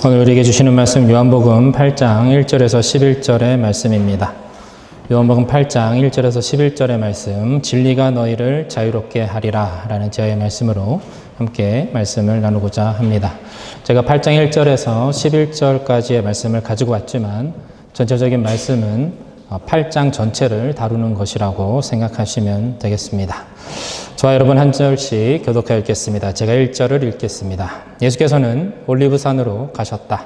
오늘 우리에게 주시는 말씀 요한복음 8장 1절에서 11절의 말씀입니다. 요한복음 8장 1절에서 11절의 말씀, 진리가 너희를 자유롭게 하리라 라는 제어의 말씀으로 함께 말씀을 나누고자 합니다. 제가 8장 1절에서 11절까지의 말씀을 가지고 왔지만 전체적인 말씀은 8장 전체를 다루는 것이라고 생각하시면 되겠습니다. 저와 여러분 한 절씩 교독하여 읽겠습니다. 제가 1절을 읽겠습니다. 예수께서는 올리브산으로 가셨다.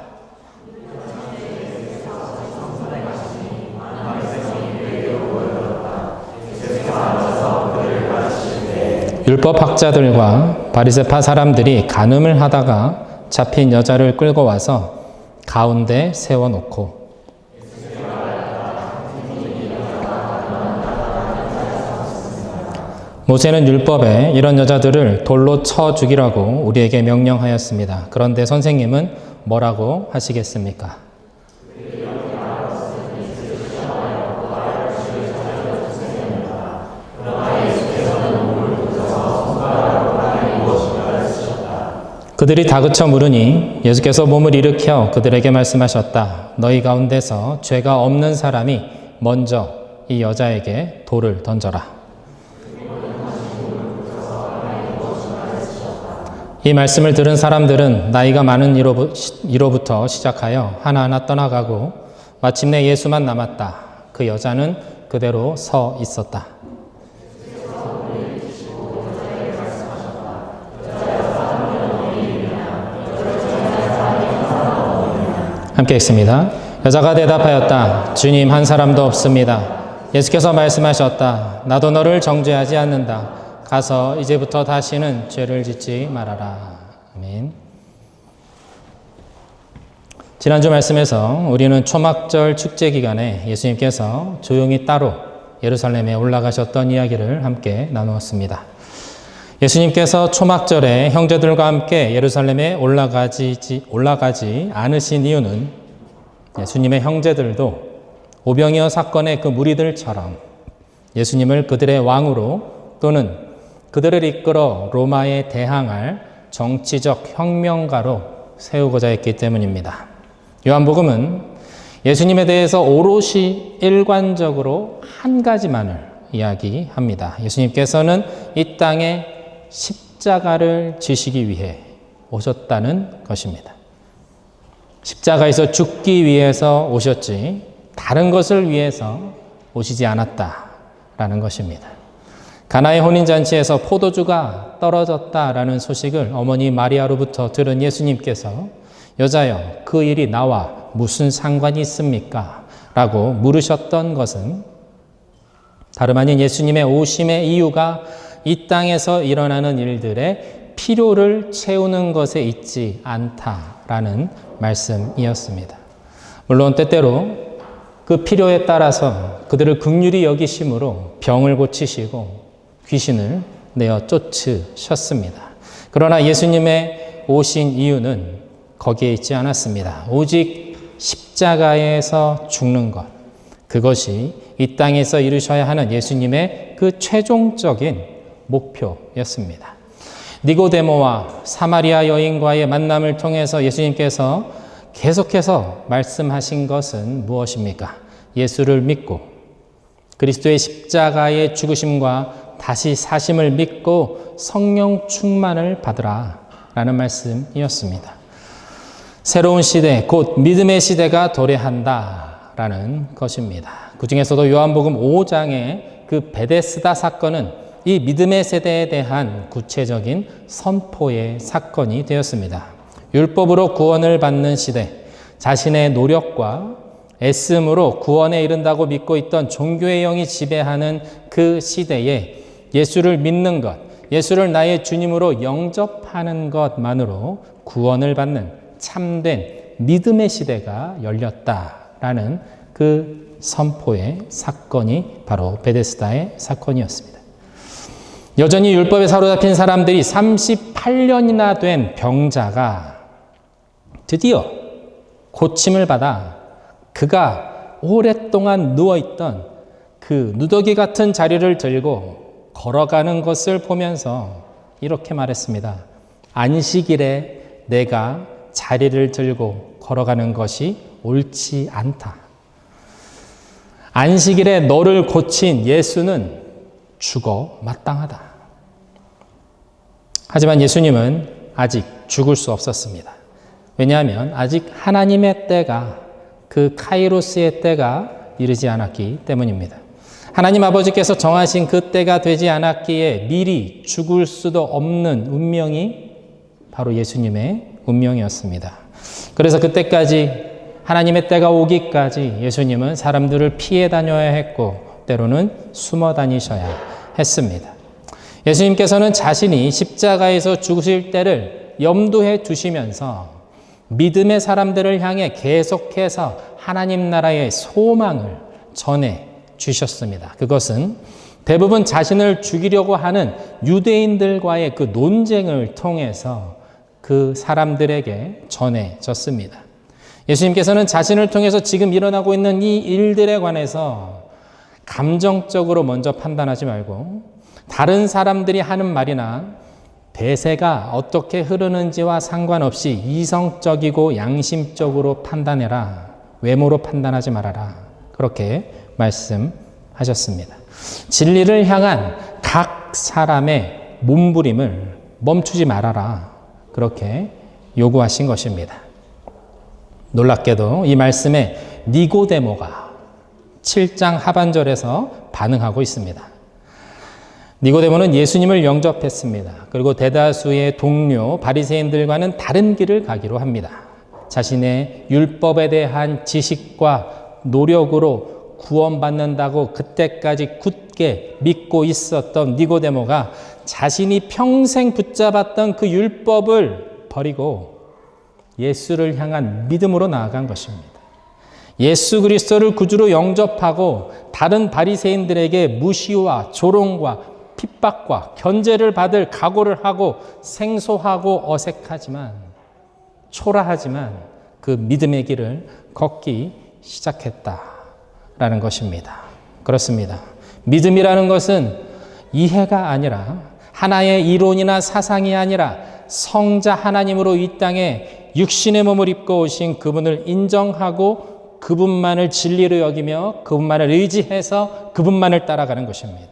율법학자들과 바리새파 사람들이 간음을 하다가 잡힌 여자를 끌고 와서 가운데 세워놓고 모세는 율법에 이런 여자들을 돌로 쳐 죽이라고 우리에게 명령하였습니다. 그런데 선생님은 뭐라고 하시겠습니까? 그들이 다그쳐 물으니 예수께서 몸을 일으켜 그들에게 말씀하셨다. 너희 가운데서 죄가 없는 사람이 먼저 이 여자에게 돌을 던져라. 이 말씀을 들은 사람들은 나이가 많은 이로부터 시작하여 하나하나 떠나가고 마침내 예수만 남았다. 그 여자는 그대로 서 있었다. 함께 읽습니다. 여자가 대답하였다. 주님, 한 사람도 없습니다. 예수께서 말씀하셨다. 나도 너를 정죄하지 않는다. 가서 이제부터 다시는 죄를 짓지 말아라. 아멘. 지난주 말씀에서 우리는 초막절 축제 기간에 예수님께서 조용히 따로 예루살렘에 올라가셨던 이야기를 함께 나누었습니다. 예수님께서 초막절에 형제들과 함께 예루살렘에 올라가지 않으신 이유는 예수님의 형제들도 오병이어 사건의 그 무리들처럼 예수님을 그들의 왕으로 또는 그들을 이끌어 로마에 대항할 정치적 혁명가로 세우고자 했기 때문입니다. 요한복음은 예수님에 대해서 오롯이 일관적으로 한 가지만을 이야기합니다. 예수님께서는 이 땅에 십자가를 지시기 위해 오셨다는 것입니다. 십자가에서 죽기 위해서 오셨지 다른 것을 위해서 오시지 않았다라는 것입니다. 가나의 혼인잔치에서 포도주가 떨어졌다라는 소식을 어머니 마리아로부터 들은 예수님께서 여자여, 그 일이 나와 무슨 상관이 있습니까? 라고 물으셨던 것은 다름 아닌 예수님의 오심의 이유가 이 땅에서 일어나는 일들의 필요를 채우는 것에 있지 않다라는 말씀이었습니다. 물론 때때로 그 필요에 따라서 그들을 긍휼히 여기심으로 병을 고치시고 귀신을 내어 쫓으셨습니다. 그러나 예수님의 오신 이유는 거기에 있지 않았습니다. 오직 십자가에서 죽는 것, 그것이 이 땅에서 이루셔야 하는 예수님의 그 최종적인 목표였습니다. 니고데모와 사마리아 여인과의 만남을 통해서 예수님께서 계속해서 말씀하신 것은 무엇입니까? 예수를 믿고 그리스도의 십자가의 죽으심과 다시 사심을 믿고 성령 충만을 받으라 라는 말씀이었습니다. 새로운 시대, 곧 믿음의 시대가 도래한다 라는 것입니다. 그 중에서도 요한복음 5장의 그 베데스다 사건은 이 믿음의 세대에 대한 구체적인 선포의 사건이 되었습니다. 율법으로 구원을 받는 시대, 자신의 노력과 애씀으로 구원에 이른다고 믿고 있던 종교의 영이 지배하는 그 시대에 예수를 믿는 것, 예수를 나의 주님으로 영접하는 것만으로 구원을 받는 참된 믿음의 시대가 열렸다라는 그 선포의 사건이 바로 베데스다의 사건이었습니다. 여전히 율법에 사로잡힌 사람들이 38년이나 된 병자가 드디어 고침을 받아 그가 오랫동안 누워있던 그 누더기 같은 자리를 들고 걸어가는 것을 보면서 이렇게 말했습니다. 안식일에 내가 자리를 들고 걸어가는 것이 옳지 않다. 안식일에 너를 고친 예수는 죽어 마땅하다. 하지만 예수님은 아직 죽을 수 없었습니다. 왜냐하면 아직 하나님의 때가, 그 카이로스의 때가 이르지 않았기 때문입니다. 하나님 아버지께서 정하신 그 때가 되지 않았기에 미리 죽을 수도 없는 운명이 바로 예수님의 운명이었습니다. 그래서 그때까지, 하나님의 때가 오기까지 예수님은 사람들을 피해 다녀야 했고 때로는 숨어 다니셔야 했습니다. 예수님께서는 자신이 십자가에서 죽으실 때를 염두에 두시면서 믿음의 사람들을 향해 계속해서 하나님 나라의 소망을 전해 주셨습니다. 그것은 대부분 자신을 죽이려고 하는 유대인들과의 그 논쟁을 통해서 그 사람들에게 전해졌습니다. 예수님께서는 자신을 통해서 지금 일어나고 있는 이 일들에 관해서 감정적으로 먼저 판단하지 말고 다른 사람들이 하는 말이나 대세가 어떻게 흐르는지와 상관없이 이성적이고 양심적으로 판단해라. 외모로 판단하지 말아라. 그렇게 말씀하셨습니다. 진리를 향한 각 사람의 몸부림을 멈추지 말아라. 그렇게 요구하신 것입니다. 놀랍게도 이 말씀에 니고데모가 7장 하반절에서 반응하고 있습니다. 니고데모는 예수님을 영접했습니다. 그리고 대다수의 동료 바리새인들과는 다른 길을 가기로 합니다. 자신의 율법에 대한 지식과 노력으로 구원받는다고 그때까지 굳게 믿고 있었던 니고데모가 자신이 평생 붙잡았던 그 율법을 버리고 예수를 향한 믿음으로 나아간 것입니다. 예수 그리스도를 구주로 영접하고 다른 바리새인들에게 무시와 조롱과 핍박과 견제를 받을 각오를 하고 생소하고 어색하지만 초라하지만 그 믿음의 길을 걷기 시작했다라는 것입니다. 그렇습니다. 믿음이라는 것은 이해가 아니라 하나의 이론이나 사상이 아니라 성자 하나님으로 이 땅에 육신의 몸을 입고 오신 그분을 인정하고 그분만을 진리로 여기며 그분만을 의지해서 그분만을 따라가는 것입니다.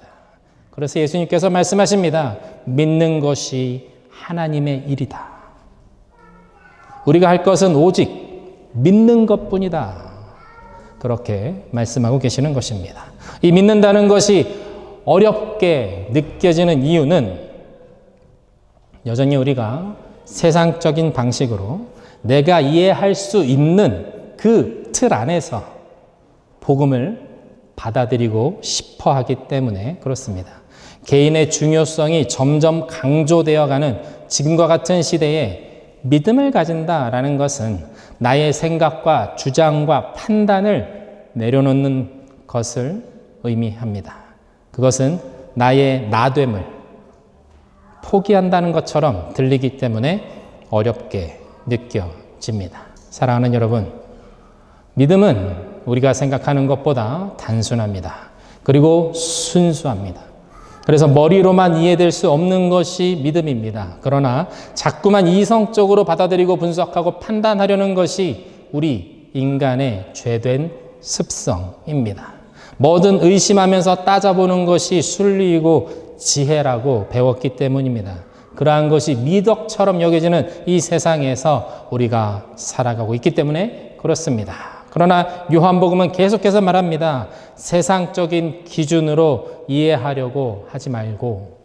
그래서 예수님께서 말씀하십니다. 믿는 것이 하나님의 일이다. 우리가 할 것은 오직 믿는 것뿐이다. 그렇게 말씀하고 계시는 것입니다. 이 믿는다는 것이 어렵게 느껴지는 이유는 여전히 우리가 세상적인 방식으로 내가 이해할 수 있는 그 틀 안에서 복음을 받아들이고 싶어 하기 때문에 그렇습니다. 개인의 중요성이 점점 강조되어가는 지금과 같은 시대에 믿음을 가진다라는 것은 나의 생각과 주장과 판단을 내려놓는 것을 의미합니다. 그것은 나의 나됨을 포기한다는 것처럼 들리기 때문에 어렵게 느껴집니다. 사랑하는 여러분, 믿음은 우리가 생각하는 것보다 단순합니다. 그리고 순수합니다. 그래서 머리로만 이해될 수 없는 것이 믿음입니다. 그러나 자꾸만 이성적으로 받아들이고 분석하고 판단하려는 것이 우리 인간의 죄된 습성입니다. 뭐든 의심하면서 따져보는 것이 순리이고 지혜라고 배웠기 때문입니다. 그러한 것이 미덕처럼 여겨지는 이 세상에서 우리가 살아가고 있기 때문에 그렇습니다. 그러나 요한복음은 계속해서 말합니다. 세상적인 기준으로 이해하려고 하지 말고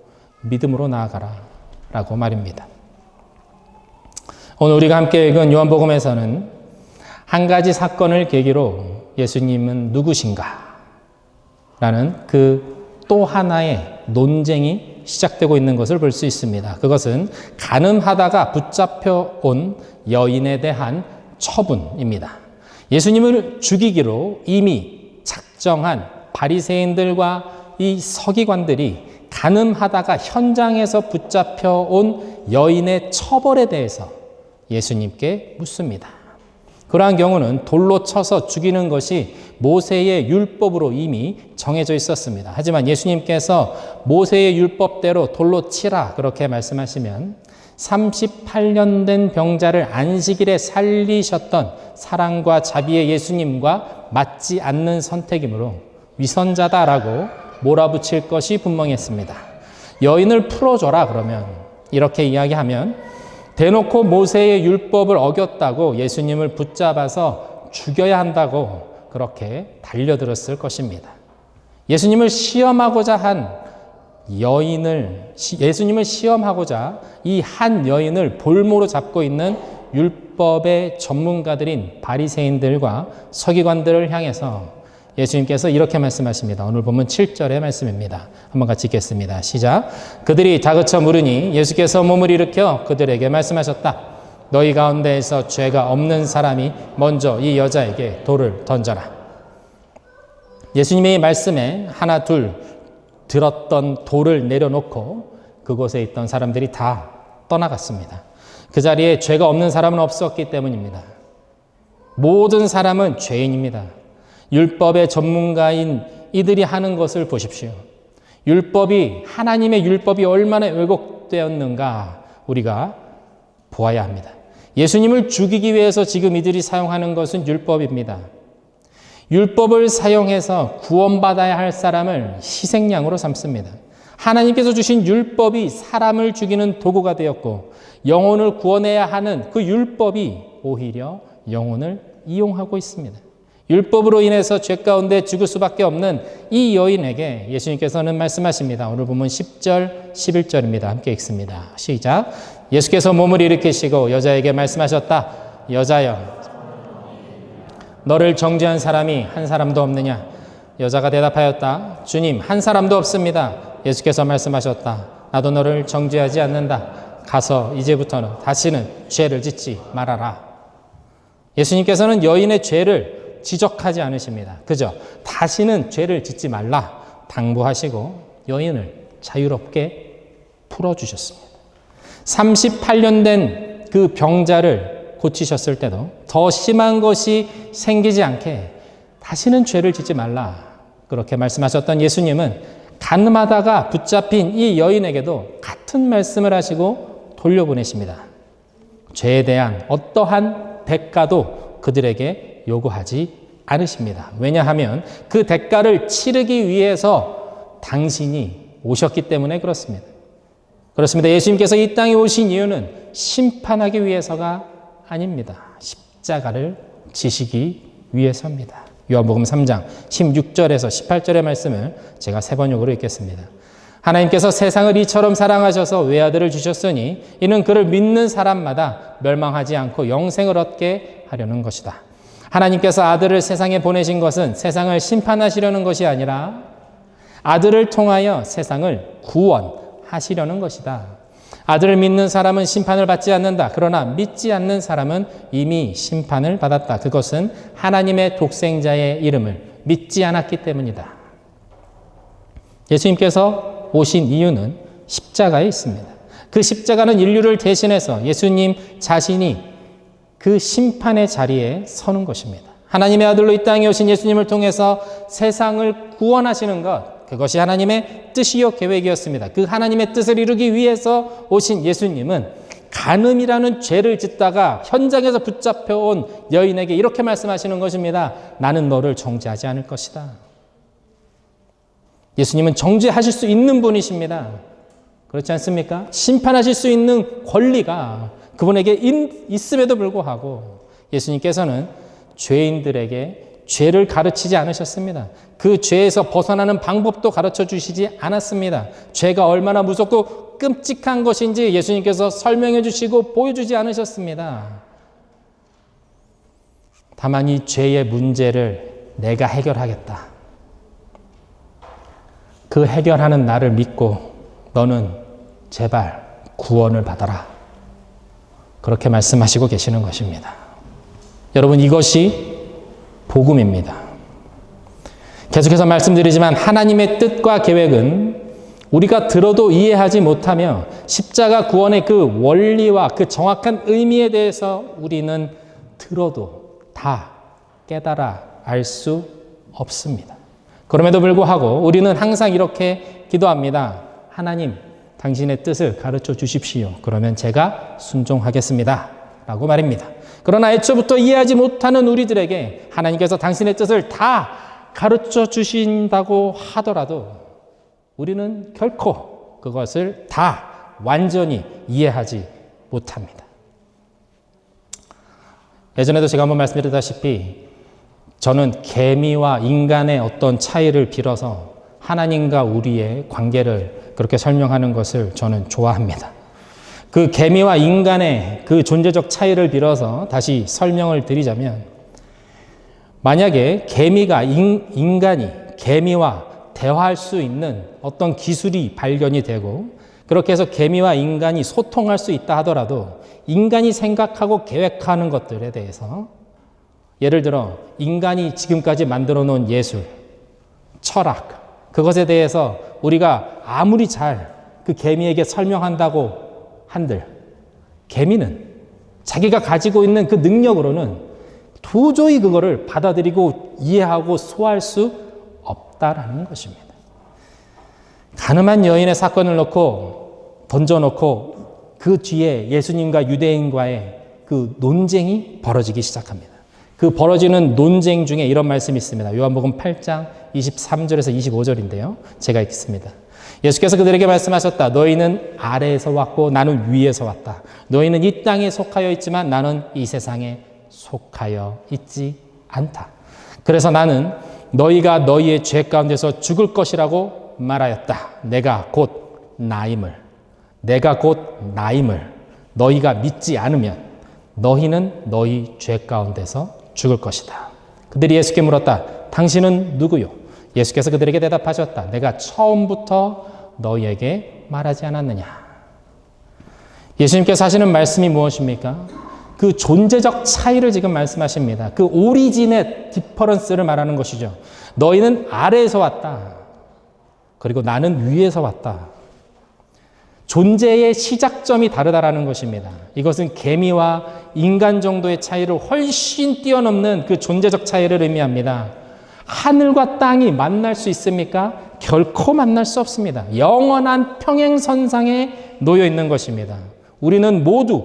믿음으로 나아가라 라고 말입니다. 오늘 우리가 함께 읽은 요한복음에서는 한 가지 사건을 계기로 예수님은 누구신가? 라는 그 또 하나의 논쟁이 시작되고 있는 것을 볼 수 있습니다. 그것은 간음하다가 붙잡혀 온 여인에 대한 처분입니다. 예수님을 죽이기로 이미 작정한 바리새인들과 이 서기관들이 간음하다가 현장에서 붙잡혀 온 여인의 처벌에 대해서 예수님께 묻습니다. 그러한 경우는 돌로 쳐서 죽이는 것이 모세의 율법으로 이미 정해져 있었습니다. 하지만 예수님께서 모세의 율법대로 돌로 치라 그렇게 말씀하시면 38년 된 병자를 안식일에 살리셨던 사랑과 자비의 예수님과 맞지 않는 선택이므로 위선자다라고 몰아붙일 것이 분명했습니다. 여인을 풀어줘라 그러면, 이렇게 이야기하면 대놓고 모세의 율법을 어겼다고 예수님을 붙잡아서 죽여야 한다고 그렇게 달려들었을 것입니다. 예수님을 시험하고자 이 한 여인을 볼모로 잡고 있는 율법의 전문가들인 바리새인들과 서기관들을 향해서 예수님께서 이렇게 말씀하십니다. 오늘 보면 7절의 말씀입니다. 한번 같이 읽겠습니다. 시작. 그들이 다그쳐 물으니 예수께서 몸을 일으켜 그들에게 말씀하셨다. 너희 가운데에서 죄가 없는 사람이 먼저 이 여자에게 돌을 던져라. 예수님의 말씀에 하나 둘 들었던 돌을 내려놓고 그곳에 있던 사람들이 다 떠나갔습니다. 그 자리에 죄가 없는 사람은 없었기 때문입니다. 모든 사람은 죄인입니다. 율법의 전문가인 이들이 하는 것을 보십시오. 하나님의 율법이 얼마나 왜곡되었는가 우리가 보아야 합니다. 예수님을 죽이기 위해서 지금 이들이 사용하는 것은 율법입니다. 율법을 사용해서 구원받아야 할 사람을 희생양으로 삼습니다. 하나님께서 주신 율법이 사람을 죽이는 도구가 되었고 영혼을 구원해야 하는 그 율법이 오히려 영혼을 이용하고 있습니다. 율법으로 인해서 죄 가운데 죽을 수밖에 없는 이 여인에게 예수님께서는 말씀하십니다. 오늘 보면 10절, 11절입니다. 함께 읽습니다. 시작. 예수께서 몸을 일으키시고 여자에게 말씀하셨다. 여자여, 너를 정죄한 사람이 한 사람도 없느냐? 여자가 대답하였다. 주님, 한 사람도 없습니다. 예수께서 말씀하셨다. 나도 너를 정죄하지 않는다. 가서 이제부터는 다시는 죄를 짓지 말아라. 예수님께서는 여인의 죄를 지적하지 않으십니다. 그저 다시는 죄를 짓지 말라 당부하시고 여인을 자유롭게 풀어주셨습니다. 38년 된 그 병자를 고치셨을 때도 더 심한 것이 생기지 않게 다시는 죄를 짓지 말라 그렇게 말씀하셨던 예수님은 가늠하다가 붙잡힌 이 여인에게도 같은 말씀을 하시고 돌려보내십니다. 죄에 대한 어떠한 대가도 그들에게 요구하지 않으십니다. 왜냐하면 그 대가를 치르기 위해서 당신이 오셨기 때문에 그렇습니다. 그렇습니다. 예수님께서 이 땅에 오신 이유는 심판하기 위해서가 아닙니다. 십자가를 지시기 위해서입니다. 요한복음 3장 16절에서 18절의 말씀을 제가 세 번역으로 읽겠습니다. 하나님께서 세상을 이처럼 사랑하셔서 외아들을 주셨으니 이는 그를 믿는 사람마다 멸망하지 않고 영생을 얻게 하려는 것이다. 하나님께서 아들을 세상에 보내신 것은 세상을 심판하시려는 것이 아니라 아들을 통하여 세상을 구원하시려는 것이다. 아들을 믿는 사람은 심판을 받지 않는다. 그러나 믿지 않는 사람은 이미 심판을 받았다. 그것은 하나님의 독생자의 이름을 믿지 않았기 때문이다. 예수님께서 오신 이유는 십자가에 있습니다. 그 십자가는 인류를 대신해서 예수님 자신이 그 심판의 자리에 서는 것입니다. 하나님의 아들로 이 땅에 오신 예수님을 통해서 세상을 구원하시는 것, 그것이 하나님의 뜻이요 계획이었습니다. 그 하나님의 뜻을 이루기 위해서 오신 예수님은 간음이라는 죄를 짓다가 현장에서 붙잡혀온 여인에게 이렇게 말씀하시는 것입니다. 나는 너를 정죄하지 않을 것이다. 예수님은 정죄하실 수 있는 분이십니다. 그렇지 않습니까? 심판하실 수 있는 권리가 그분에게 있음에도 불구하고 예수님께서는 죄인들에게 죄를 가르치지 않으셨습니다. 그 죄에서 벗어나는 방법도 가르쳐 주시지 않았습니다. 죄가 얼마나 무섭고 끔찍한 것인지 예수님께서 설명해 주시고 보여주지 않으셨습니다. 다만 이 죄의 문제를 내가 해결하겠다. 그 해결하는 나를 믿고 너는 제발 구원을 받아라. 그렇게 말씀하시고 계시는 것입니다. 여러분, 이것이 복음입니다. 계속해서 말씀드리지만 하나님의 뜻과 계획은 우리가 들어도 이해하지 못하며 십자가 구원의 그 원리와 그 정확한 의미에 대해서 우리는 들어도 다 깨달아 알 수 없습니다. 그럼에도 불구하고 우리는 항상 이렇게 기도합니다. 하나님, 당신의 뜻을 가르쳐 주십시오. 그러면 제가 순종하겠습니다. 라고 말입니다. 그러나 애초부터 이해하지 못하는 우리들에게 하나님께서 당신의 뜻을 다 가르쳐 주신다고 하더라도 우리는 결코 그것을 다 완전히 이해하지 못합니다. 예전에도 제가 한번 말씀드렸다시피 저는 개미와 인간의 어떤 차이를 빌어서 하나님과 우리의 관계를 그렇게 설명하는 것을 저는 좋아합니다. 그 개미와 인간의 그 존재적 차이를 빌어서 다시 설명을 드리자면, 만약에 개미가 인간이 개미와 대화할 수 있는 어떤 기술이 발견이 되고 그렇게 해서 개미와 인간이 소통할 수 있다 하더라도 인간이 생각하고 계획하는 것들에 대해서, 예를 들어 인간이 지금까지 만들어 놓은 예술, 철학, 그것에 대해서 우리가 아무리 잘 그 개미에게 설명한다고 한들 개미는 자기가 가지고 있는 그 능력으로는 도저히 그거를 받아들이고 이해하고 소화할 수 없다라는 것입니다. 가늠한 여인의 사건을 던져놓고 그 뒤에 예수님과 유대인과의 그 논쟁이 벌어지기 시작합니다. 그 벌어지는 논쟁 중에 이런 말씀이 있습니다. 요한복음 8장 23절에서 25절인데요. 제가 읽겠습니다. 예수께서 그들에게 말씀하셨다. 너희는 아래에서 왔고 나는 위에서 왔다. 너희는 이 땅에 속하여 있지만 나는 이 세상에 속하여 있지 않다. 그래서 나는 너희가 너희의 죄 가운데서 죽을 것이라고 말하였다. 내가 곧 나임을 너희가 믿지 않으면 너희는 너희 죄 가운데서 죽을 것이다. 그들이 예수께 물었다. 당신은 누구요? 예수께서 그들에게 대답하셨다. 내가 처음부터 너희에게 말하지 않았느냐. 예수님께서 하시는 말씀이 무엇입니까? 그 존재적 차이를 지금 말씀하십니다. 그 오리진의 디퍼런스를 말하는 것이죠. 너희는 아래에서 왔다. 그리고 나는 위에서 왔다. 존재의 시작점이 다르다라는 것입니다. 이것은 개미와 인간 정도의 차이를 훨씬 뛰어넘는 그 존재적 차이를 의미합니다. 하늘과 땅이 만날 수 있습니까? 결코 만날 수 없습니다. 영원한 평행선상에 놓여 있는 것입니다. 우리는 모두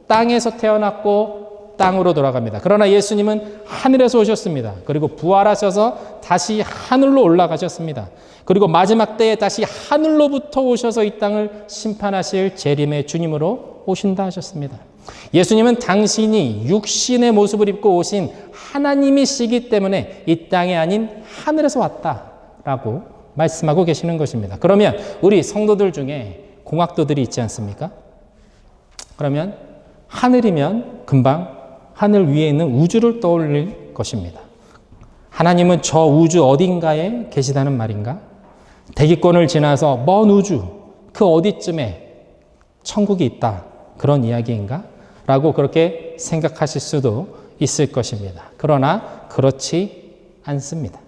땅에서 태어났고 땅으로 돌아갑니다. 그러나 예수님은 하늘에서 오셨습니다. 그리고 부활하셔서 다시 하늘로 올라가셨습니다. 그리고 마지막 때에 다시 하늘로부터 오셔서 이 땅을 심판하실 재림의 주님으로 오신다 하셨습니다. 예수님은 당신이 육신의 모습을 입고 오신 하나님이시기 때문에 이 땅이 아닌 하늘에서 왔다라고 말씀하고 계시는 것입니다. 그러면 우리 성도들 중에 공학도들이 있지 않습니까? 그러면 하늘이면 금방 하늘 위에 있는 우주를 떠올릴 것입니다. 하나님은 저 우주 어딘가에 계시다는 말인가? 대기권을 지나서 먼 우주, 그 어디쯤에 천국이 있다. 그런 이야기인가? 라고 그렇게 생각하실 수도 있을 것입니다. 그러나 그렇지 않습니다.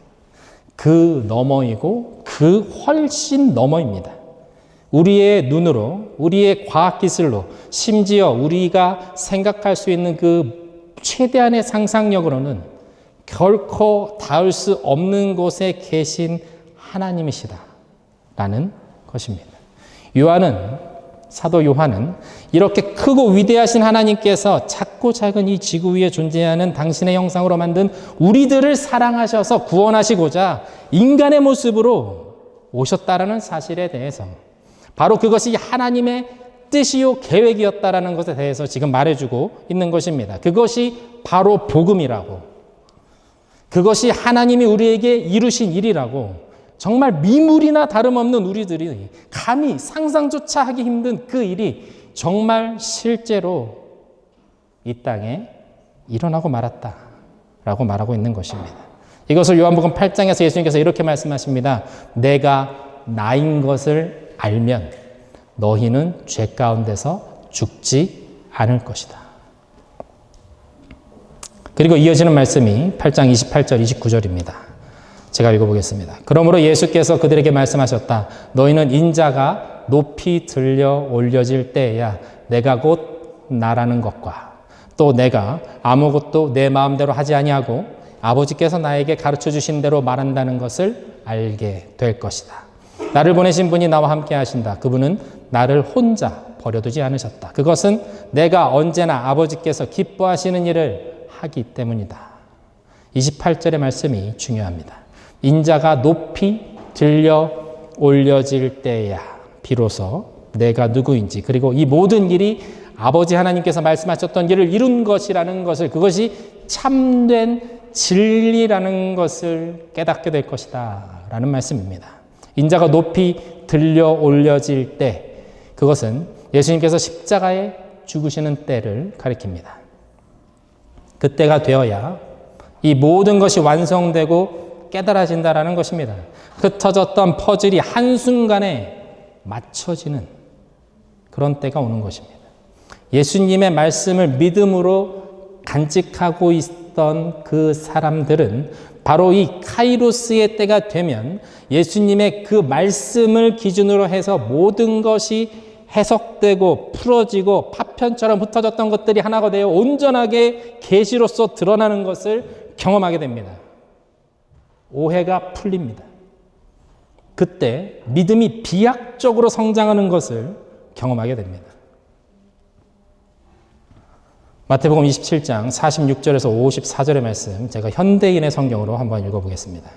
그 너머이고 그 훨씬 너머입니다. 우리의 눈으로, 우리의 과학기술로, 심지어 우리가 생각할 수 있는 그 최대한의 상상력으로는 결코 닿을 수 없는 곳에 계신 하나님이시다라는 것입니다. 사도 요한은 이렇게 크고 위대하신 하나님께서 작고 작은 이 지구 위에 존재하는 당신의 형상으로 만든 우리들을 사랑하셔서 구원하시고자 인간의 모습으로 오셨다라는 사실에 대해서, 바로 그것이 하나님의 뜻이요 계획이었다라는 것에 대해서 지금 말해주고 있는 것입니다. 그것이 바로 복음이라고, 그것이 하나님이 우리에게 이루신 일이라고, 정말 미물이나 다름없는 우리들이 감히 상상조차 하기 힘든 그 일이 정말 실제로 이 땅에 일어나고 말았다라고 말하고 있는 것입니다. 이것을 요한복음 8장에서 예수님께서 이렇게 말씀하십니다. 내가 나인 것을 알면 너희는 죄 가운데서 죽지 않을 것이다. 그리고 이어지는 말씀이 8장 28절 29절입니다. 제가 읽어보겠습니다. 그러므로 예수께서 그들에게 말씀하셨다. 너희는 인자가 높이 들려 올려질 때에야 내가 곧 나라는 것과 또 내가 아무것도 내 마음대로 하지 아니하고 아버지께서 나에게 가르쳐 주신 대로 말한다는 것을 알게 될 것이다. 나를 보내신 분이 나와 함께 하신다. 그분은 나를 혼자 버려두지 않으셨다. 그것은 내가 언제나 아버지께서 기뻐하시는 일을 하기 때문이다. 28절의 말씀이 중요합니다. 인자가 높이 들려 올려질 때야 비로소 내가 누구인지, 그리고 이 모든 일이 아버지 하나님께서 말씀하셨던 일을 이룬 것이라는 것을, 그것이 참된 진리라는 것을 깨닫게 될 것이다 라는 말씀입니다. 인자가 높이 들려 올려질 때, 그것은 예수님께서 십자가에 죽으시는 때를 가리킵니다. 그때가 되어야 이 모든 것이 완성되고 깨달아진다라는 것입니다. 흩어졌던 퍼즐이 한순간에 맞춰지는 그런 때가 오는 것입니다. 예수님의 말씀을 믿음으로 간직하고 있던 그 사람들은 바로 이 카이로스의 때가 되면 예수님의 그 말씀을 기준으로 해서 모든 것이 해석되고 풀어지고 파편처럼 흩어졌던 것들이 하나가 되어 온전하게 계시로서 드러나는 것을 경험하게 됩니다. 오해가 풀립니다. 그때 믿음이 비약적으로 성장하는 것을 경험하게 됩니다. 마태복음 27장 46절에서 54절의 말씀, 제가 현대인의 성경으로 한번 읽어보겠습니다.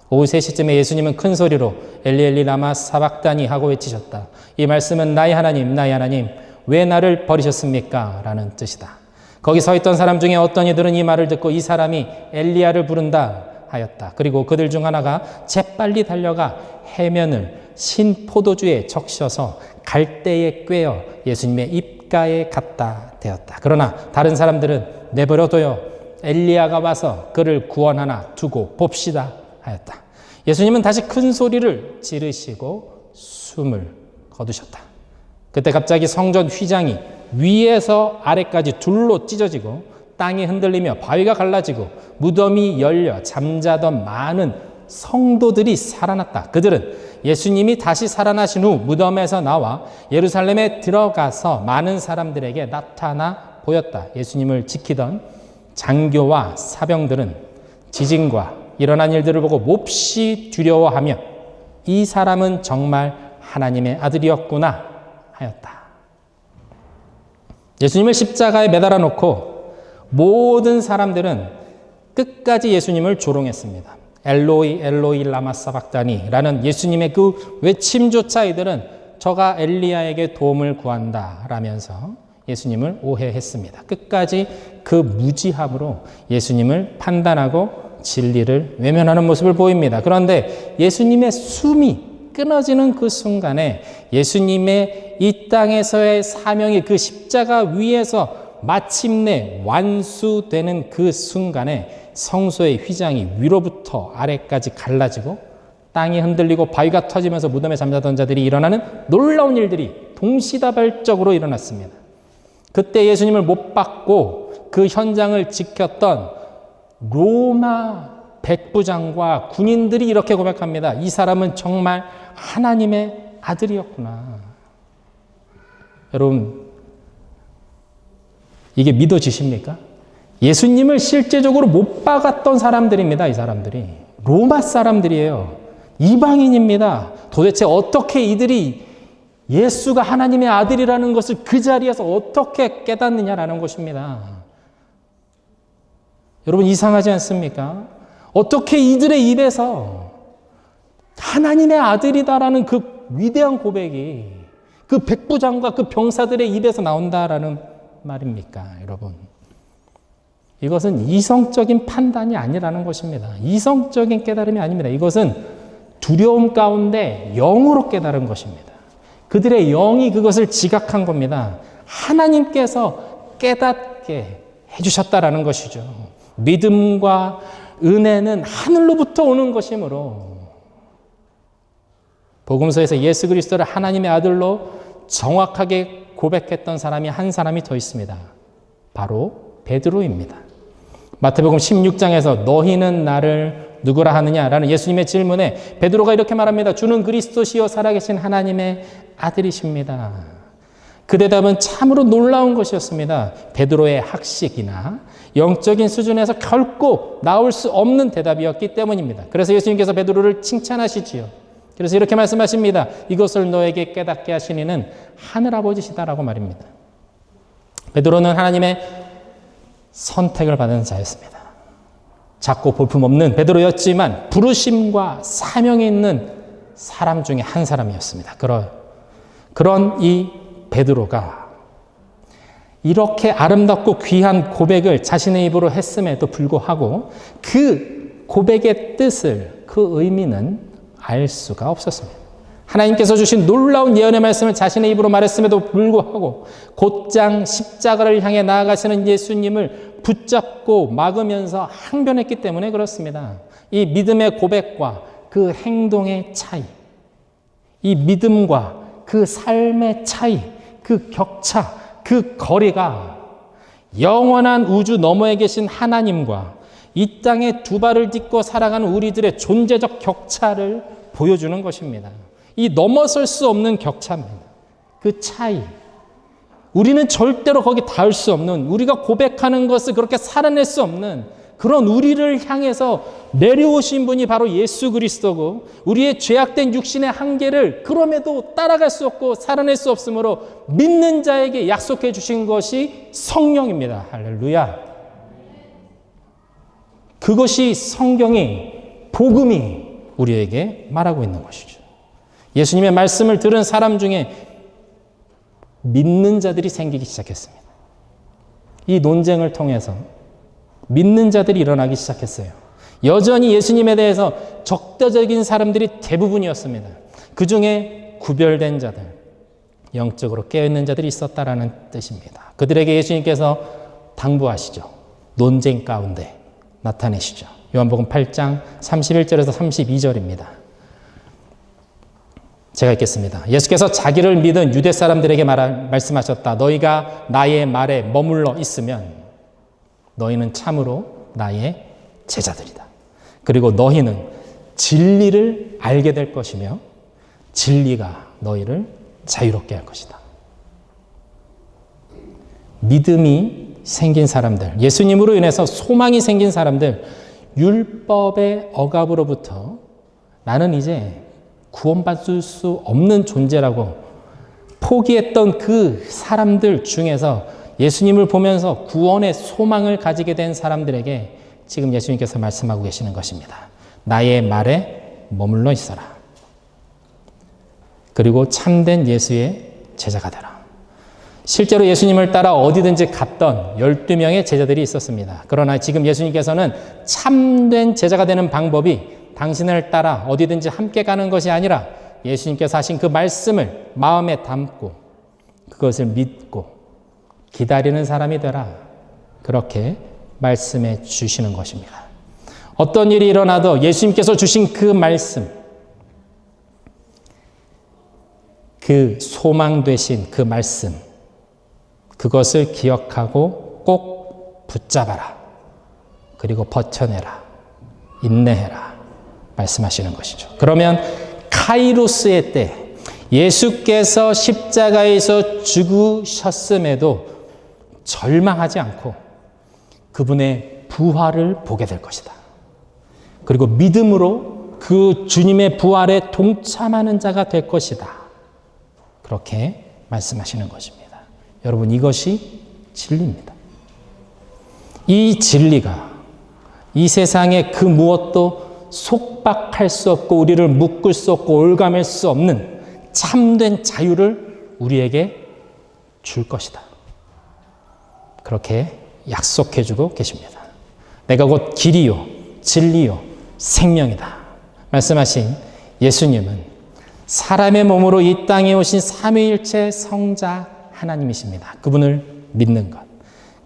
오후 3시쯤에 예수님은 큰 소리로 엘리 엘리 라마 사박다니 하고 외치셨다. 이 말씀은 나의 하나님 나의 하나님 왜 나를 버리셨습니까? 라는 뜻이다. 거기 서 있던 사람 중에 어떤 이들은 이 말을 듣고 이 사람이 엘리야를 부른다 하였다. 그리고 그들 중 하나가 재빨리 달려가 해면을 신 포도주에 적셔서 갈대에 꿰어 예수님의 입가에 갖다 대었다. 그러나 다른 사람들은 내버려둬요. 엘리야가 와서 그를 구원하나 두고 봅시다 하였다. 예수님은 다시 큰 소리를 지르시고 숨을 거두셨다. 그때 갑자기 성전 휘장이 위에서 아래까지 둘로 찢어지고 땅이 흔들리며 바위가 갈라지고 무덤이 열려 잠자던 많은 성도들이 살아났다. 그들은 예수님이 다시 살아나신 후 무덤에서 나와 예루살렘에 들어가서 많은 사람들에게 나타나 보였다. 예수님을 지키던 장교와 사병들은 지진과 일어난 일들을 보고 몹시 두려워하며 이 사람은 정말 하나님의 아들이었구나 하였다. 예수님을 십자가에 매달아 놓고 모든 사람들은 끝까지 예수님을 조롱했습니다. 엘로이 엘로이 라마 사박다니 라는 예수님의 그 외침조차 이들은 저가 엘리야에게 도움을 구한다 라면서 예수님을 오해했습니다. 끝까지 그 무지함으로 예수님을 판단하고 진리를 외면하는 모습을 보입니다. 그런데 예수님의 숨이 끊어지는 그 순간에 예수님의 이 땅에서의 사명이 그 십자가 위에서 마침내 완수되는 그 순간에 성소의 휘장이 위로부터 아래까지 갈라지고 땅이 흔들리고 바위가 터지면서 무덤에 잠자던 자들이 일어나는 놀라운 일들이 동시다발적으로 일어났습니다. 그때 예수님을 못 박고 그 현장을 지켰던 로마 백부장과 군인들이 이렇게 고백합니다. 이 사람은 정말 하나님의 아들이었구나. 여러분, 이게 믿어지십니까? 예수님을 실제적으로 못 박았던 사람들입니다. 이 사람들이 로마 사람들이에요. 이방인입니다. 도대체 어떻게 이들이 예수가 하나님의 아들이라는 것을 그 자리에서 어떻게 깨닫느냐라는 것입니다. 여러분, 이상하지 않습니까? 어떻게 이들의 입에서 하나님의 아들이다라는 그 위대한 고백이 그 백부장과 그 병사들의 입에서 나온다라는 말입니까, 여러분? 이것은 이성적인 판단이 아니라는 것입니다. 이성적인 깨달음이 아닙니다. 이것은 두려움 가운데 영으로 깨달은 것입니다. 그들의 영이 그것을 지각한 겁니다. 하나님께서 깨닫게 해주셨다라는 것이죠. 믿음과 은혜는 하늘로부터 오는 것이므로 복음서에서 예수 그리스도를 하나님의 아들로 정확하게 고백했던 사람이 한 사람이 더 있습니다. 바로 베드로입니다. 마태복음 16장에서 너희는 나를 누구라 하느냐라는 예수님의 질문에 베드로가 이렇게 말합니다. 주는 그리스도시요 살아계신 하나님의 아들이십니다. 그 대답은 참으로 놀라운 것이었습니다. 베드로의 학식이나 영적인 수준에서 결코 나올 수 없는 대답이었기 때문입니다. 그래서 예수님께서 베드로를 칭찬하시지요. 그래서 이렇게 말씀하십니다. 이것을 너에게 깨닫게 하신 이는 하늘아버지시다라고 말입니다. 베드로는 하나님의 선택을 받은 자였습니다. 작고 볼품없는 베드로였지만 부르심과 사명이 있는 사람 중에 한 사람이었습니다. 그런 이 베드로가 이렇게 아름답고 귀한 고백을 자신의 입으로 했음에도 불구하고 그 고백의 뜻을, 그 의미는 알 수가 없었습니다. 하나님께서 주신 놀라운 예언의 말씀을 자신의 입으로 말했음에도 불구하고 곧장 십자가를 향해 나아가시는 예수님을 붙잡고 막으면서 항변했기 때문에 그렇습니다. 이 믿음의 고백과 그 행동의 차이, 이 믿음과 그 삶의 차이, 그 격차, 그 거리가 영원한 우주 너머에 계신 하나님과 이 땅에 두 발을 딛고 살아가는 우리들의 존재적 격차를 보여주는 것입니다. 이 넘어설 수 없는 격차입니다. 그 차이. 우리는 절대로 거기 닿을 수 없는, 우리가 고백하는 것을 그렇게 살아낼 수 없는 그런 우리를 향해서 내려오신 분이 바로 예수 그리스도고, 우리의 죄악된 육신의 한계를 그럼에도 따라갈 수 없고 살아낼 수 없으므로 믿는 자에게 약속해 주신 것이 성령입니다. 할렐루야. 그것이 성경이, 복음이 우리에게 말하고 있는 것이죠. 예수님의 말씀을 들은 사람 중에 믿는 자들이 생기기 시작했습니다. 이 논쟁을 통해서 믿는 자들이 일어나기 시작했어요. 여전히 예수님에 대해서 적대적인 사람들이 대부분이었습니다. 그 중에 구별된 자들, 영적으로 깨어있는 자들이 있었다라는 뜻입니다. 그들에게 예수님께서 당부하시죠. 논쟁 가운데 나타내시죠. 요한복음 8장 31절에서 32절입니다. 제가 읽겠습니다. 예수께서 자기를 믿은 유대 사람들에게 말씀하셨다. 너희가 나의 말에 머물러 있으면 너희는 참으로 나의 제자들이다. 그리고 너희는 진리를 알게 될 것이며 진리가 너희를 자유롭게 할 것이다. 믿음이 생긴 사람들, 예수님으로 인해서 소망이 생긴 사람들, 율법의 억압으로부터 나는 이제 구원받을 수 없는 존재라고 포기했던 그 사람들 중에서 예수님을 보면서 구원의 소망을 가지게 된 사람들에게 지금 예수님께서 말씀하고 계시는 것입니다. 나의 말에 머물러 있어라. 그리고 참된 예수의 제자가 되라. 실제로 예수님을 따라 어디든지 갔던 12명의 제자들이 있었습니다. 그러나 지금 예수님께서는 참된 제자가 되는 방법이 당신을 따라 어디든지 함께 가는 것이 아니라 예수님께서 하신 그 말씀을 마음에 담고 그것을 믿고 기다리는 사람이 되라. 그렇게 말씀해 주시는 것입니다. 어떤 일이 일어나도 예수님께서 주신 그 말씀, 그 소망 되신 그 말씀, 그것을 기억하고 꼭 붙잡아라. 그리고 버텨내라. 인내해라. 말씀하시는 것이죠. 그러면 카이로스의 때 예수께서 십자가에서 죽으셨음에도 절망하지 않고 그분의 부활을 보게 될 것이다. 그리고 믿음으로 그 주님의 부활에 동참하는 자가 될 것이다. 그렇게 말씀하시는 것입니다. 여러분, 이것이 진리입니다. 이 진리가 이 세상의 그 무엇도 속박할 수 없고 우리를 묶을 수 없고 올가맬 수 없는 참된 자유를 우리에게 줄 것이다. 그렇게 약속해주고 계십니다. 내가 곧 길이요 진리요 생명이다 말씀하신 예수님은 사람의 몸으로 이 땅에 오신 삼위일체 성자 하나님이십니다. 그분을 믿는 것,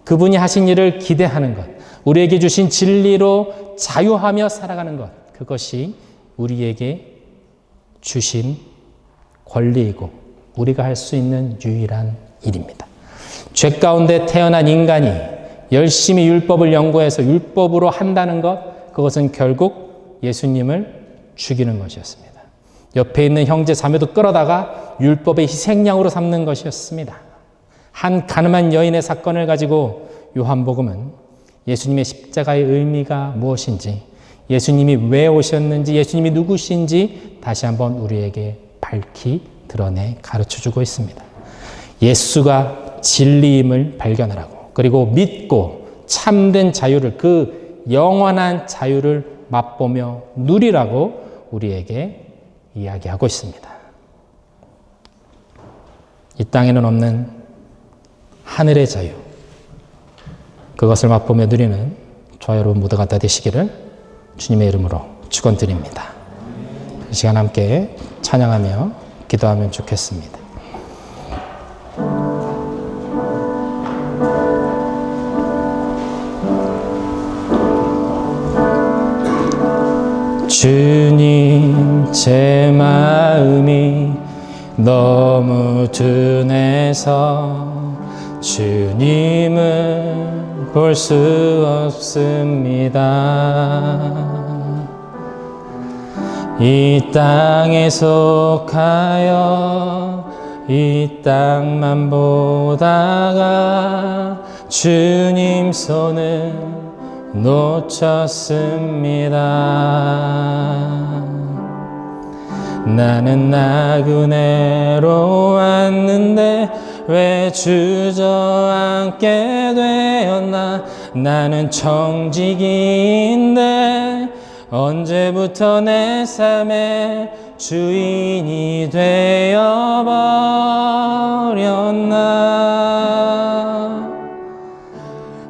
그분이 하신 일을 기대하는 것, 우리에게 주신 진리로 자유하며 살아가는 것, 그것이 우리에게 주신 권리이고 우리가 할 수 있는 유일한 일입니다. 죄 가운데 태어난 인간이 열심히 율법을 연구해서 율법으로 한다는 것, 그것은 결국 예수님을 죽이는 것이었습니다. 옆에 있는 형제 자매도 끌어다가 율법의 희생양으로 삼는 것이었습니다. 한 가늠한 여인의 사건을 가지고 요한복음은 예수님의 십자가의 의미가 무엇인지, 예수님이 왜 오셨는지, 예수님이 누구신지 다시 한번 우리에게 밝히 드러내 가르쳐주고 있습니다. 예수가 진리임을 발견하라고, 그리고 믿고 참된 자유를, 그 영원한 자유를 맛보며 누리라고 우리에게 이야기하고 있습니다. 이 땅에는 없는 하늘의 자유, 그것을 맛보며 누리는 저와 여러분 모두가 다 되시기를 주님의 이름으로 축원드립니다. 이 시간 함께 찬양하며 기도하면 좋겠습니다. 주님, 제 마음이 너무 둔해서 주님을 볼 수 없습니다. 이 땅에 속하여 이 땅만 보다가 주님 손을 놓쳤습니다. 나는 나그네로 왔는데 왜 주저앉게 되었나. 나는 청지기인데 언제부터 내 삶의 주인이 되어버렸나.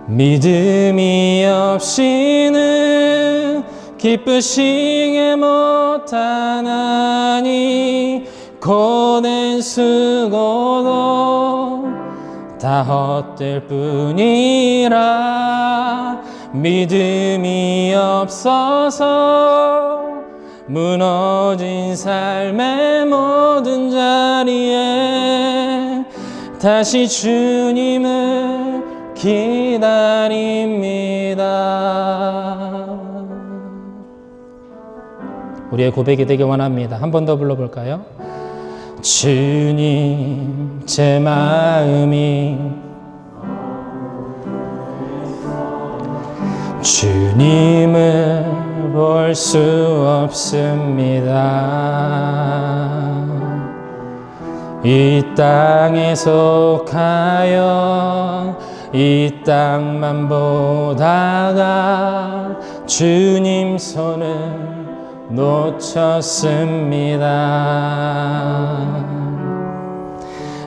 믿음이 없이는 기쁘시게 못하나니 고된 수고도 다 헛될 뿐이라. 믿음이 없어서 무너진 삶의 모든 자리에 다시 주님을 기다립니다. 우리의 고백이 되기 원합니다. 한 번 더 불러볼까요? 주님, 제 마음이 주님을 볼 수 없습니다. 이 땅에 속하여 이 땅만 보다가 주님 손을 놓쳤습니다.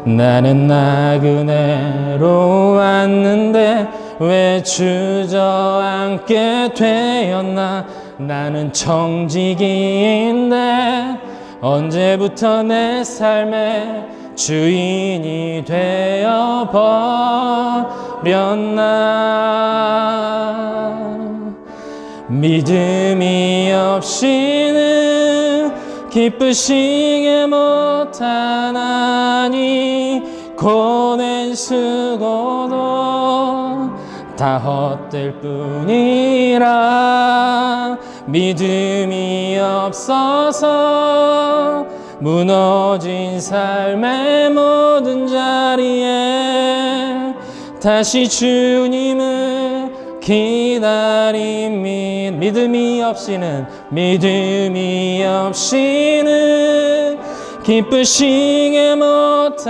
나는 나그네로 왔는데 왜 주저앉게 되었나. 나는 청지기인데 언제부터 내 삶의 주인이 되어버렸나. 믿음이 없이는 기쁘시게 못하나니 고된 수고도 다 헛될 뿐이라. 믿음이 없어서 무너진 삶의 모든 자리에 다시 주님을 기다립니다. 믿음이 없이는 기쁘시게 못하나니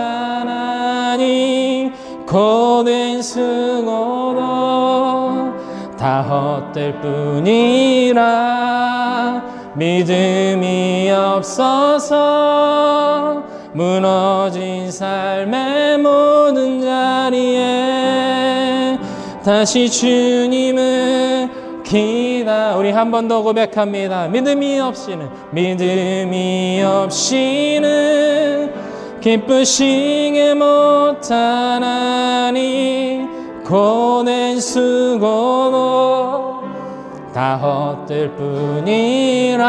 고된 수고도 다 헛될 뿐이라. 믿음이 없어서 무너진 삶의 모든 자리에 다시 주님을 우리 한 번 더 고백합니다. 믿음이 없이는 기쁘시게 못하나니 고된 수고도 다 헛될 뿐이라.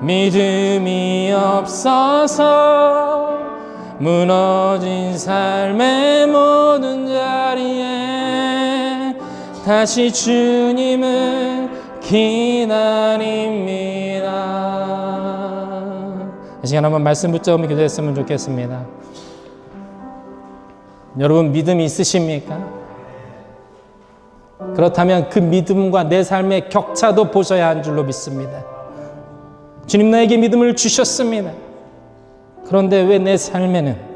믿음이 없어서 무너진 삶의 모든 자리에 다시 주님을 기다립니다. 이 시간 한번 말씀 붙잡으며 기도했으면 좋겠습니다. 여러분 믿음이 있으십니까? 그렇다면 그 믿음과 내 삶의 격차도 보셔야 한 줄로 믿습니다. 주님 나에게 믿음을 주셨습니다. 그런데 왜 내 삶에는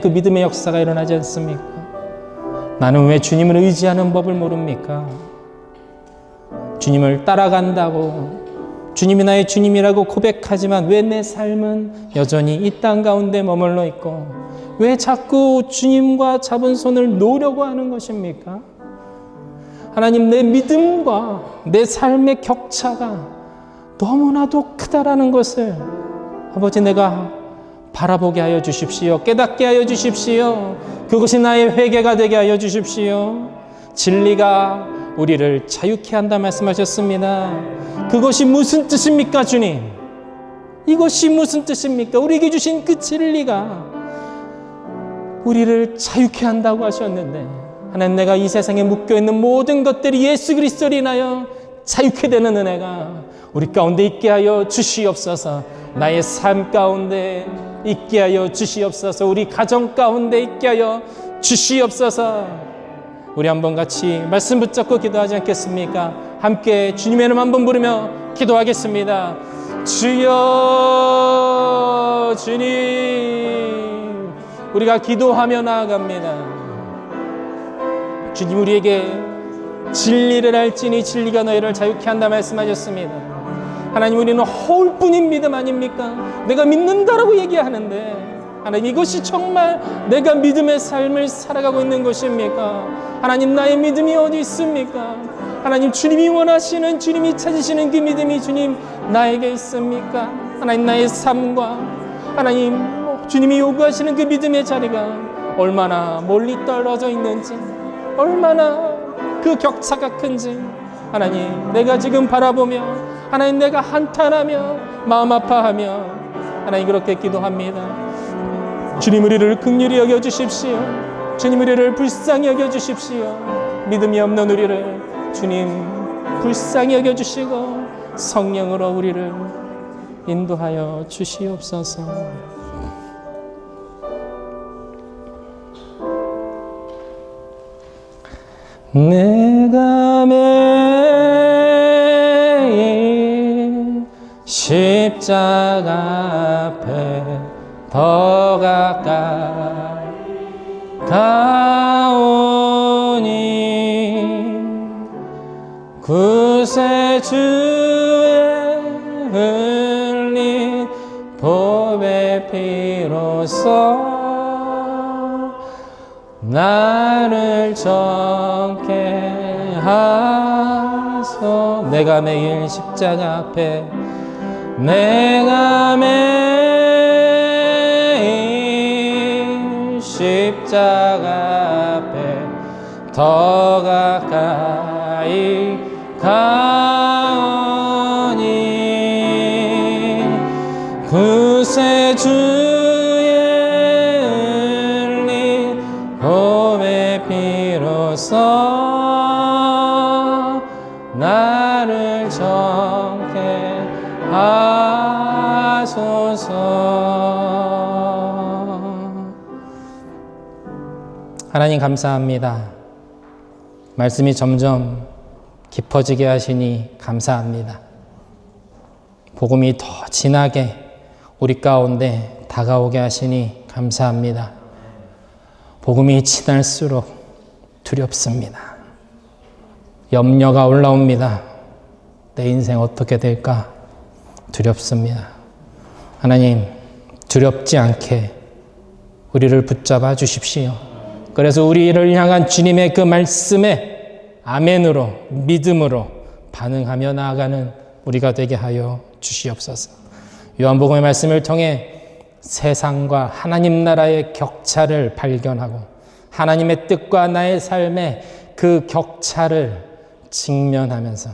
그 믿음의 역사가 일어나지 않습니까? 나는 왜 주님을 의지하는 법을 모릅니까? 주님을 따라간다고, 주님이 나의 주님이라고 고백하지만 왜 내 삶은 여전히 이 땅 가운데 머물러 있고, 왜 자꾸 주님과 잡은 손을 놓으려고 하는 것입니까? 하나님, 내 믿음과 내 삶의 격차가 너무나도 크다라는 것을 아버지 내가 바라보게 하여 주십시오. 깨닫게 하여 주십시오. 그것이 나의 회개가 되게 하여 주십시오. 진리가 우리를 자유케 한다 말씀하셨습니다. 그것이 무슨 뜻입니까, 주님? 이것이 무슨 뜻입니까? 우리에게 주신 그 진리가 우리를 자유케 한다고 하셨는데, 하나님, 내가 이 세상에 묶여있는 모든 것들이 예수 그리스도로 인하여 자유케 되는 은혜가 우리 가운데 있게 하여 주시옵소서. 나의 삶 가운데 있게 하여 주시옵소서. 우리 가정 가운데 있게 하여 주시옵소서. 우리 한번 같이 말씀 붙잡고 기도하지 않겠습니까? 함께 주님의 이름 한번 부르며 기도하겠습니다. 주여, 주님, 우리가 기도하며 나아갑니다. 주님, 우리에게 진리를 알지니 진리가 너희를 자유케 한다 말씀하셨습니다. 하나님, 우리는 허울뿐인 믿음 아닙니까? 내가 믿는다라고 얘기하는데, 하나님, 이것이 정말 내가 믿음의 삶을 살아가고 있는 것입니까? 하나님, 나의 믿음이 어디 있습니까? 하나님, 주님이 원하시는, 주님이 찾으시는 그 믿음이 주님 나에게 있습니까? 하나님, 나의 삶과 하나님 주님이 요구하시는 그 믿음의 자리가 얼마나 멀리 떨어져 있는지, 얼마나 그 격차가 큰지 하나님, 내가 지금 바라보며 하나님, 내가 한탄하며 마음 아파하며 하나님 그렇게 기도합니다. 주님, 우리를 긍휼히 여겨주십시오. 주님, 우리를 불쌍히 여겨주십시오. 믿음이 없는 우리를 주님 불쌍히 여겨주시고 성령으로 우리를 인도하여 주시옵소서. 내가 매일 십자가 앞에 더 가까이 가오니 구세주의 흘린 보배 피로써 나를 정케 하소. 내가 매일 십자가 앞에, 내가 매일 십자가 앞에 더 가까이 가오니 구세주의 흘린 보배 피로써 나를 정케 하소서. 하나님, 감사합니다. 말씀이 점점 깊어지게 하시니 감사합니다. 복음이 더 진하게 우리 가운데 다가오게 하시니 감사합니다. 복음이 진할수록 두렵습니다. 염려가 올라옵니다. 내 인생 어떻게 될까 두렵습니다. 하나님, 두렵지 않게 우리를 붙잡아 주십시오. 그래서 우리를 향한 주님의 그 말씀에 아멘으로, 믿음으로 반응하며 나아가는 우리가 되게 하여 주시옵소서. 요한복음의 말씀을 통해 세상과 하나님 나라의 격차를 발견하고 하나님의 뜻과 나의 삶의 그 격차를 직면하면서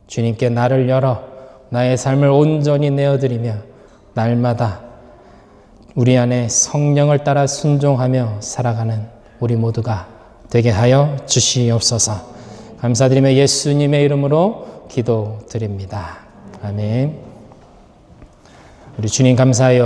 주님께 나를 열어 나의 삶을 온전히 내어드리며 날마다 우리 안에 성령을 따라 순종하며 살아가는 우리 모두가 되게 하여 주시옵소서. 감사드리며 예수님의 이름으로 기도드립니다. 아멘. 우리 주님 감사해요.